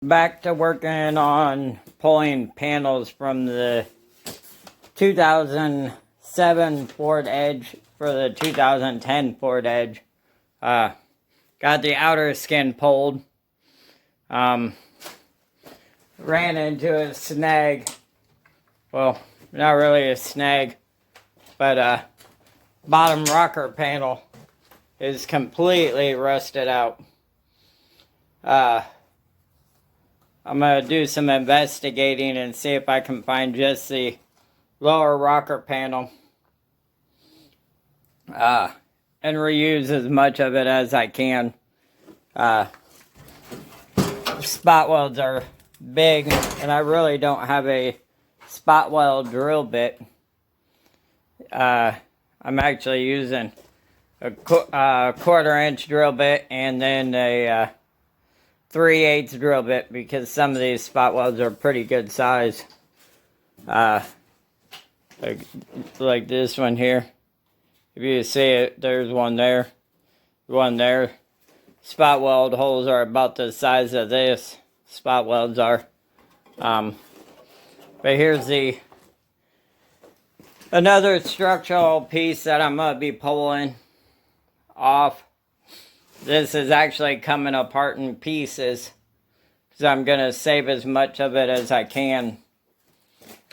Back to working on pulling panels from the 2007 Ford Edge for the 2010 Ford Edge. Got the outer skin pulled. Ran into a snag. Well, not really a snag, but bottom rocker panel is completely rusted out. I'm going to do some investigating and see if I can find just the lower rocker panel. And reuse as much of it as I can. Spot welds are big, and I really don't have a spot weld drill bit. I'm actually using a 1/4-inch drill bit and then a 3/8 drill bit because some of these spot welds are pretty good size. Like this one here. If you see it, there's one there. One there. Spot weld holes are about the size of this. Spot welds are. But here's another structural piece that I'm going to be pulling off. This is actually coming apart in pieces because I'm going to save as much of it as I can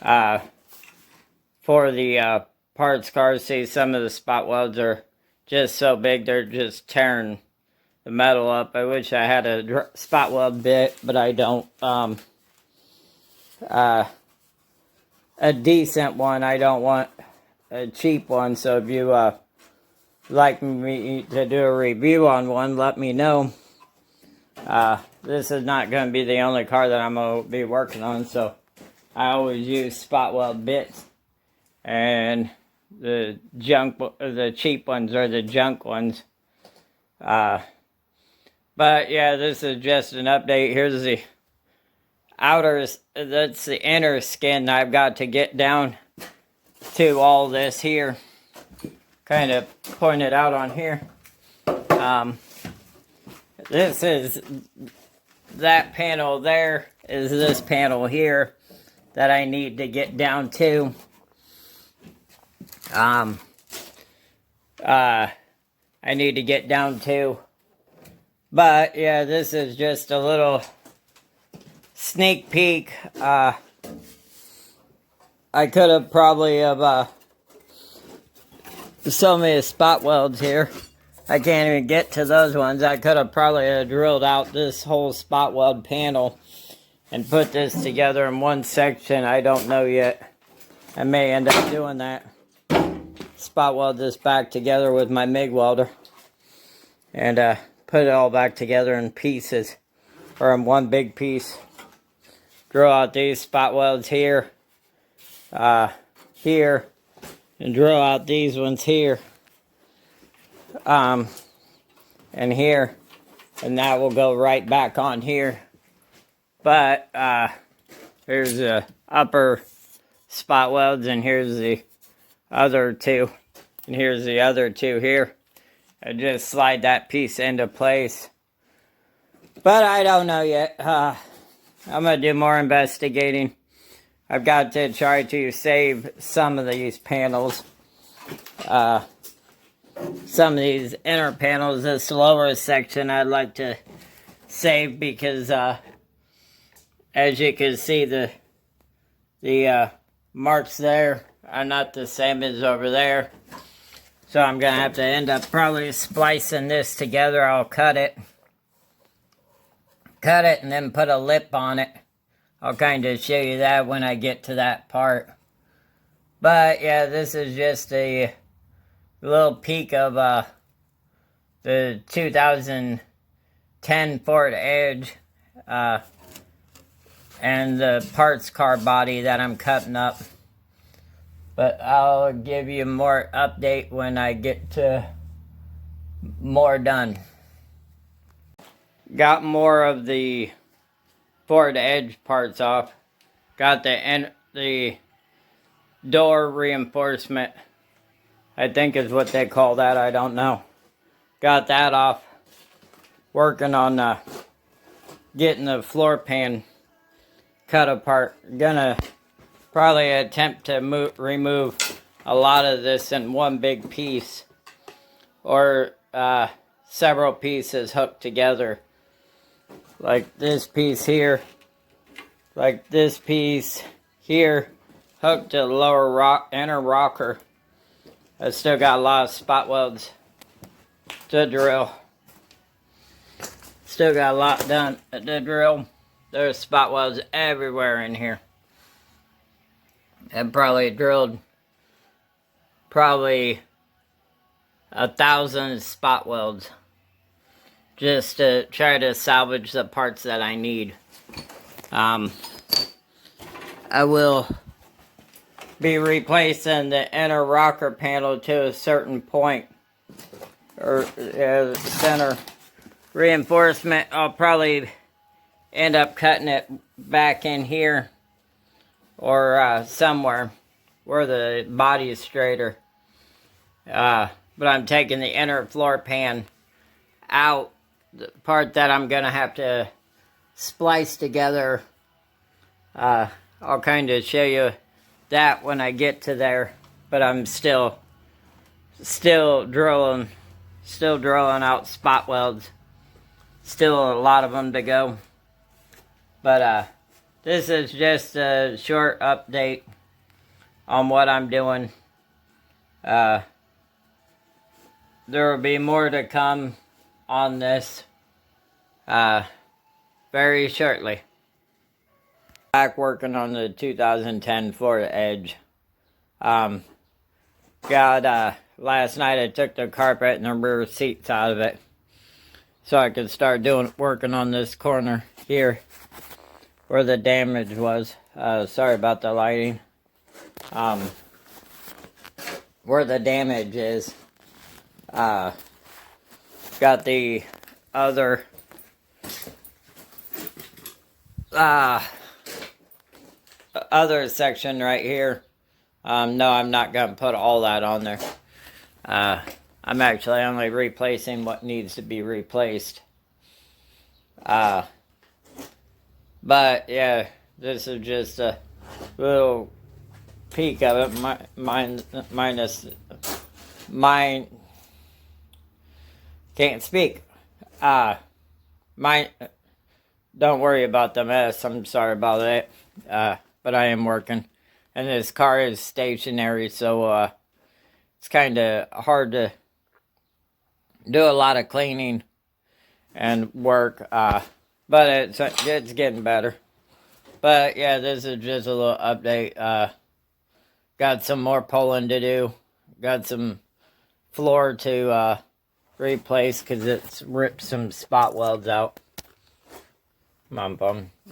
for the parts car. See, some of the spot welds are just so big they're just tearing the metal up. I wish I had a spot weld bit, but I don't. A decent one. I don't want a cheap one. So if you like me to do a review on one, let me know. This is not going to be the only car that I'm going to be working on, so I always use spot weld bits, and the cheap ones are the junk ones. But yeah, this is just an update. Here's the that's the inner skin I've got to get down to all this here. Kind of point it out on here. This is that panel there is this panel here that I need to get down to. I need to get down to. But yeah, this is just a little sneak peek. I could have probably so many spot welds here. I can't even get to those ones. I could have probably drilled out this whole spot weld panel and put this together in one section. I don't know yet. I may end up doing that. Spot weld this back together with my MIG welder and put it all back together in pieces, or in one big piece. Drill out these spot welds here, here, and drill out these ones here, and here, and that will go right back on here. But here's the upper spot welds, and here's the other two, and here's the other two here. I just slide that piece into place, but I don't know yet. I'm gonna do more investigating. I've got to try to save some of these panels. Some of these inner panels, this lower section, I'd like to save because, as you can see, the marks there are not the same as over there. So I'm going to have to end up probably splicing this together. I'll cut it and then put a lip on it. I'll kind of show you that when I get to that part. But yeah, this is just a little peek of the 2010 Ford Edge and the parts car body that I'm cutting up. But I'll give you more update when I get to more done. Got more of the Ford Edge parts off. Got the door reinforcement, I think is what they call that. I don't know. Got that off. Working on getting the floor pan cut apart. Gonna probably attempt to remove a lot of this in one big piece, or several pieces hooked together, like this piece here, like this piece here, hooked to the lower inner rocker. I still got a lot of spot welds to drill. Still got a lot done at the drill. There's spot welds everywhere in here. I probably drilled 1,000 spot welds just to try to salvage the parts that I need. I will be replacing the inner rocker panel to a certain point, or center reinforcement. I'll probably end up cutting it back in here, or somewhere where the body is straighter. But I'm taking the inner floor pan out, the part that I'm gonna have to splice together. I'll kind of show you that when I get to there, but I'm still drilling out spot welds. Still a lot of them to go. But this is just a short update on what I'm doing. There will be more to come on this very shortly. Back working on the 2010 Florida Edge. Last night I took the carpet and the rear seats out of it, so I could start working on this corner here where the damage was. Sorry about the lighting. Where the damage is. Got the other section right here. No, I'm not going to put all that on there. I'm actually only replacing what needs to be replaced. But yeah, this is just a little peek of it. Mine can't speak. Don't worry about the mess. I'm sorry about it. But I am working. And this car is stationary, so it's kind of hard to do a lot of cleaning and work. But it's getting better. But yeah, this is just a little update. Got some more pulling to do. Got some floor to replace because it's ripped some spot welds out.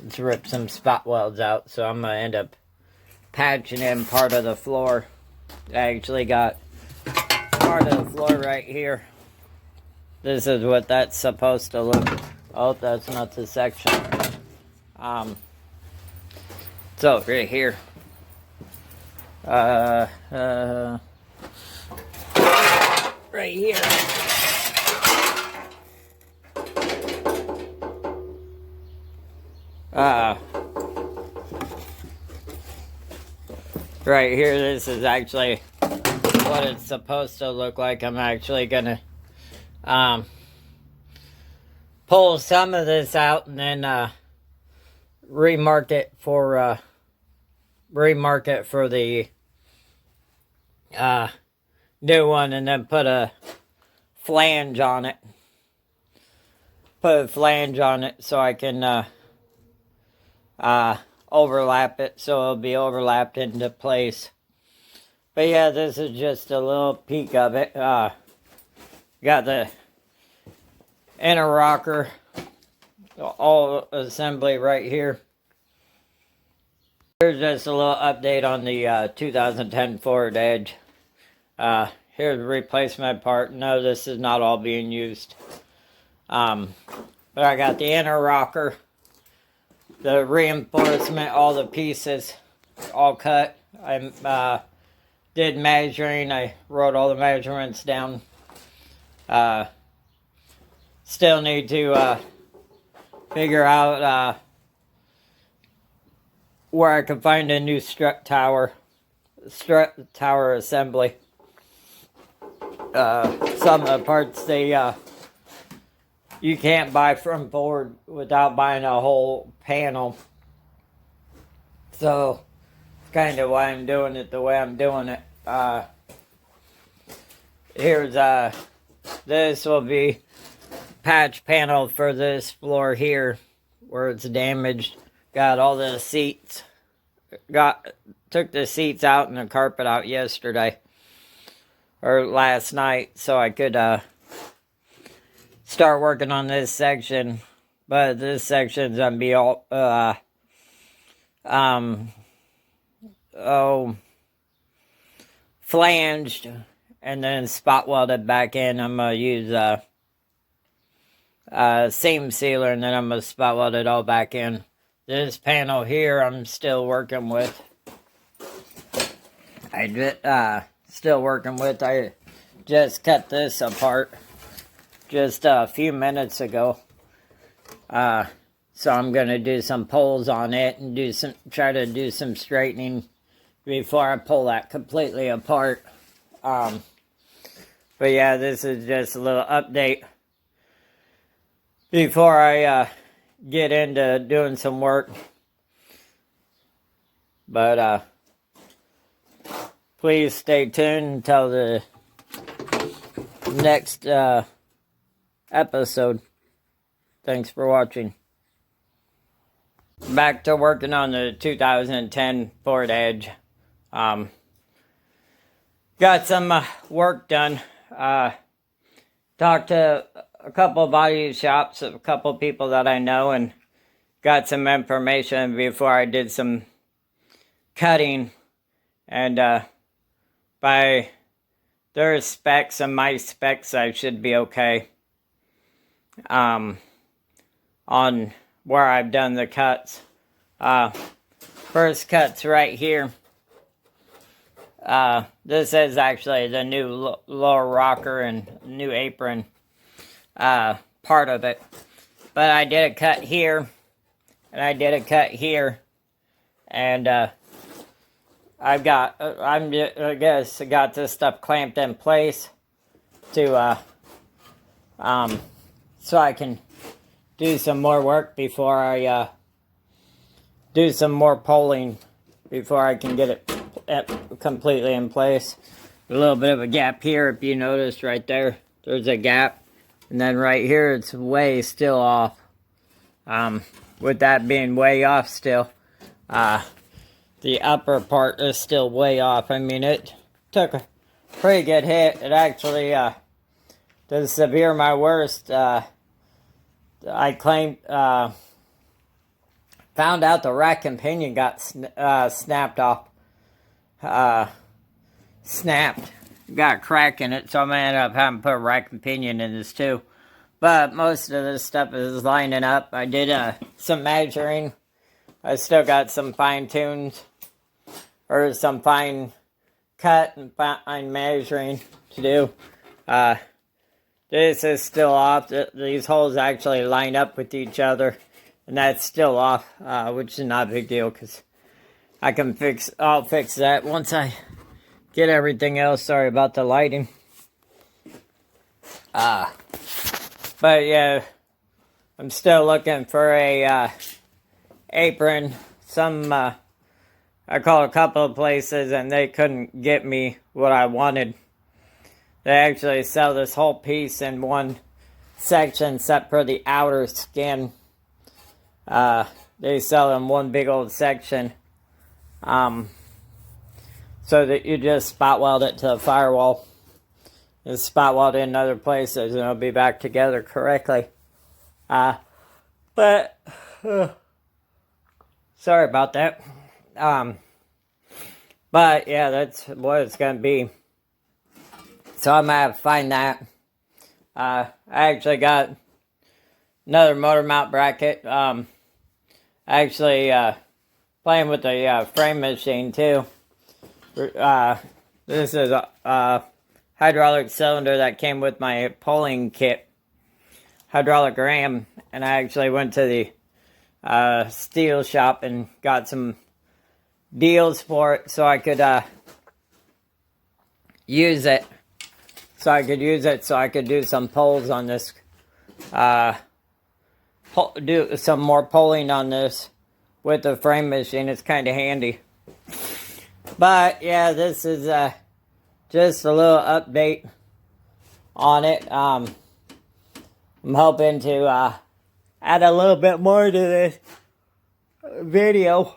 It's ripped some spot welds out, so I'm going to end up patching in part of the floor. I actually got part of the floor right here. This is what that's supposed to look. Oh, that's not the section. So right here. Right here. Right here, this is actually what it's supposed to look like. I'm actually gonna pull some of this out and then remark it for the new one, and then put a flange on it. Put a flange on it so I can overlap it, so it'll be overlapped into place. But yeah, this is just a little peek of it. Got the inner rocker, all assembly right here. Here's just a little update on the 2010 Ford Edge. Here's the replacement part. No, this is not all being used. But I got the inner rocker, the reinforcement, all the pieces all cut. I did measuring. I wrote all the measurements down. Still need to figure out where I can find a new strut tower assembly. Some of the parts you can't buy from Ford without buying a whole panel. So, kind of why I'm doing it the way I'm doing it. Here's this will be patch panel for this floor here where it's damaged. Got all the seats. Took the seats out and the carpet out yesterday or last night so I could start working on this section. But this section's gonna be all flanged and then spot welded back in. I'm gonna use seam sealer and then I'm gonna spot weld it all back in. This panel here I'm still working with. I just cut this apart just a few minutes ago. So I'm gonna do some pulls on it and try to do some straightening before I pull that completely apart. But yeah, this is just a little update before I get into doing some work. But please stay tuned until the next episode. Thanks for watching. Back to working on the 2010 Ford Edge. Got some work done. Talked to a couple body shops, a couple people that I know, and got some information before I did some cutting. And by their specs and my specs, I should be okay. On where I've done the cuts. First cut's right here. This is actually the new lower rocker and new apron part of it. But I did a cut here, and I did a cut here, and I guess I got this stuff clamped in place to so I can do some more work before I do some more pulling before I can get it completely in place. A little bit of a gap here, if you notice right there, there's a gap, and then right here it's way still off. With that being way off still, the upper part is still way off. I mean, it took a pretty good hit. It actually, to severe my worst, I claimed, found out the rack and pinion got snapped off. Snapped. Got a crack in it, so I'm going to end up having to put a rack and pinion in this too. But most of this stuff is lining up. I did some measuring. I still got some fine tunes, or some fine cut and fine measuring to do. This is still off. These holes actually line up with each other, and that's still off, which is not a big deal because I'll fix that once I get everything else. Sorry about the lighting. But yeah, I'm still looking for a apron. I called a couple of places and they couldn't get me what I wanted. They actually sell this whole piece in one section except for the outer skin. They sell in one big old section. So that you just spot weld it to the firewall. And spot weld it in other places and it'll be back together correctly. But sorry about that. But yeah, that's what it's gonna be. So I'm gonna have to find that. I actually got another motor mount bracket. Actually playing with the frame machine too. This is a hydraulic cylinder that came with my pulling kit. hydraulic ram, and I actually went to the steel shop and got some deals for it so I could use it. So I could do some pulls on this, do some more pulling on this with the frame machine. It's kind of handy. But yeah, this is just a little update on it. I'm hoping to add a little bit more to this video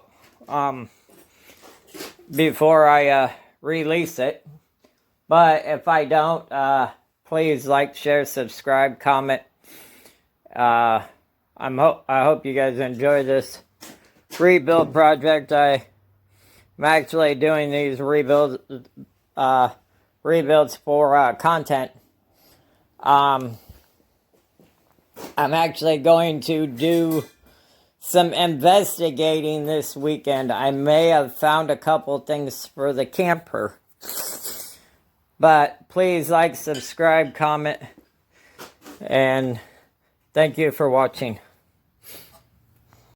before I release it. But if I don't, please like, share, subscribe, comment. I hope you guys enjoy this rebuild project. I'm actually doing these rebuilds for content. I'm actually going to do some investigating this weekend. I may have found a couple things for the camper. But please like, subscribe, comment, and thank you for watching.